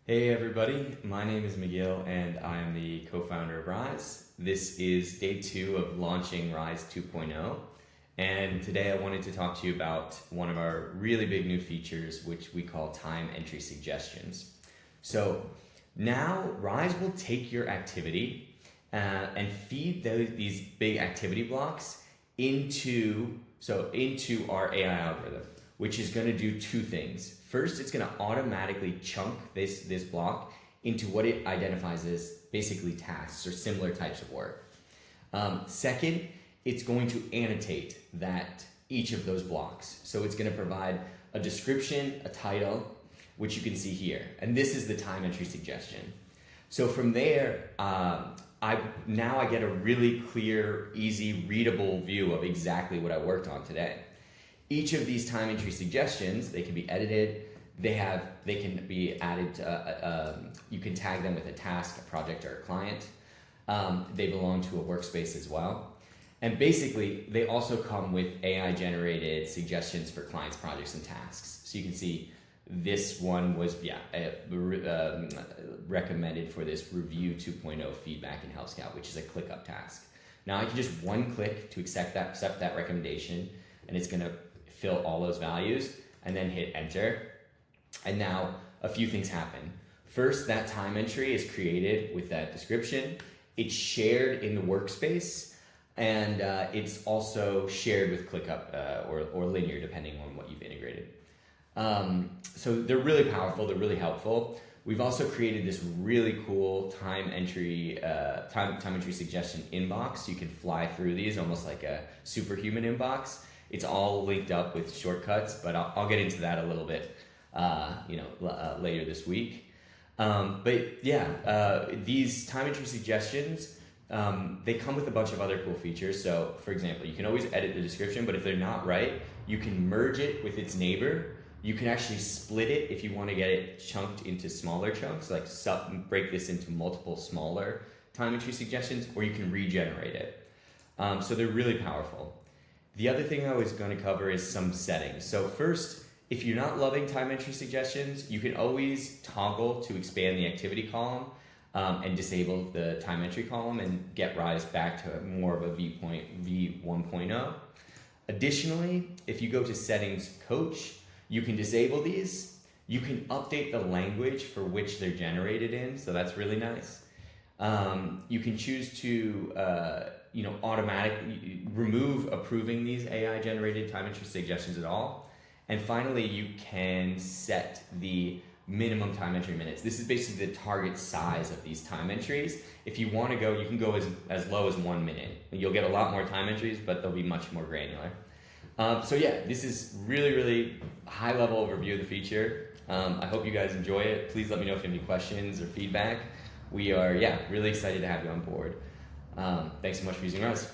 Hey everybody, my name is Miguel and I am the co-founder of Rise. This is day 2 of launching Rise 2.0, and today I wanted to talk to you about one of our really big new features, which we call time entry suggestions. So now Rise will take your activity and feed these big activity blocks into our AI algorithm, which is going to do two things. First, it's going to automatically chunk this block into what it identifies as basically tasks or similar types of work. Second, it's going to annotate each of those blocks. So it's going to provide a description, a title, which you can see here. And this is the time entry suggestion. So from there, I get a really clear, easy, readable view of exactly what I worked on today. Each of these time entry suggestions, they can be edited, they can be added to, you can tag them with a task, a project, or a client. They belong to a workspace as well. And basically, they also come with AI-generated suggestions for clients, projects, and tasks. So you can see this one was recommended for this Review 2.0 feedback in Help Scout, which is a ClickUp task. Now I can just one click to accept that recommendation, and it's going to fill all those values, and then hit enter. And now a few things happen. First, that time entry is created with that description. It's shared in the workspace, and it's also shared with ClickUp or Linear, depending on what you've integrated. So they're really powerful, they're really helpful. We've also created this really cool time entry suggestion inbox. You can fly through these almost like a superhuman inbox. It's all linked up with shortcuts, but I'll get into that a little bit later this week. These time entry suggestions, they come with a bunch of other cool features. So for example, you can always edit the description, but if they're not right, you can merge it with its neighbor. You can actually split it if you want to get it chunked into smaller chunks, like break this into multiple smaller time entry suggestions, or you can regenerate it. So they're really powerful. The other thing I was going to cover is some settings. So first, if you're not loving time entry suggestions, you can always toggle to expand the activity column and disable the time entry column and get Rise back to more of a v1.0. Additionally, if you go to Settings Coach, you can disable these. You can update the language for which they're generated in, so that's really nice. You can choose to automatically remove approving these AI-generated time entry suggestions at all. And finally, you can set the minimum time entry minutes. This is basically the target size of these time entries. If you want to go, you can go as low as 1 minute. You'll get a lot more time entries, but they'll be much more granular. This is really, really high-level overview of the feature. I hope you guys enjoy it. Please let me know if you have any questions or feedback. We are, really excited to have you on board. Thanks so much for using Rise.